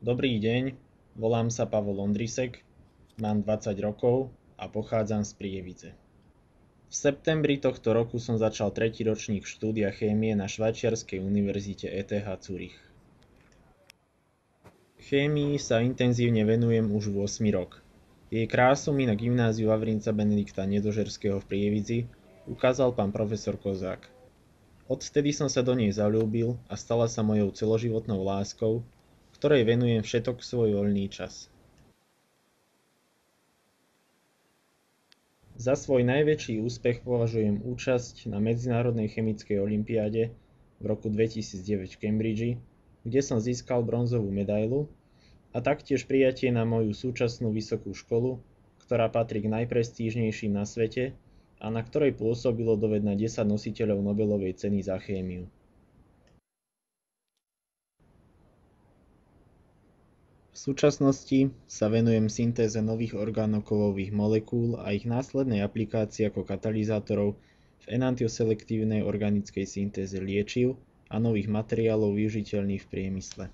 Dobrý deň, volám sa Pavol Ondrisek, mám 20 rokov a pochádzam z Prievidze. V septembri tohto roku som začal tretí ročník štúdia chémie na švajčiarskej univerzite ETH Zurich. Chémii sa intenzívne venujem už 8 rok. Jej krásu mi na gymnáziu Vavrinca Benedikta Nedožerského v Prievidzi ukázal pán profesor Kozák. Odvtedy som sa do nej zaľúbil a stala sa mojou celoživotnou láskou, ktorej venujem všetok svoj voľný čas. Za svoj najväčší úspech považujem účasť na Medzinárodnej chemickej olympiáde v roku 2009 v Cambridgi, kde som získal bronzovú medailu, a taktiež prijatie na moju súčasnú vysokú školu, ktorá patrí k najprestížnejším na svete a na ktorej pôsobilo dovedna 10 nositeľov Nobelovej ceny za chémiu. V súčasnosti sa venujem syntéze nových organokovových molekúl a ich následnej aplikácii ako katalizátorov v enantioselektívnej organickej syntéze liečiv a nových materiálov využiteľných v priemysle.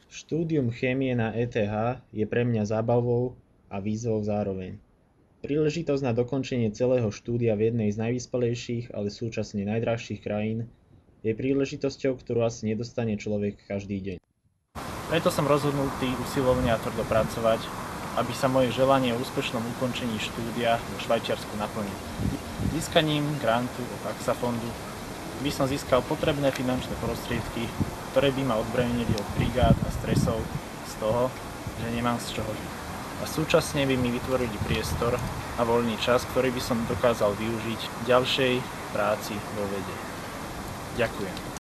Štúdium chémie na ETH je pre mňa zábavou a výzvou zároveň. Príležitosť na dokončenie celého štúdia v jednej z najvyspelejších, ale súčasne najdrahších krajín je príležitosťou, ktorú asi nedostane človek každý deň. Preto som rozhodnutý usilovne a tvrdo pracovať, aby sa moje želanie o úspešnom ukončení štúdia vo Švajčiarsku naplnilo. Získaním grantu od AXA fondu by som získal potrebné finančné prostriedky, ktoré by ma odbremnili od brigád a stresov z toho, že nemám z čoho žiť. A súčasne by mi vytvorili priestor a voľný čas, ktorý by som dokázal využiť v ďalšej práci vo vede. Ďakujem.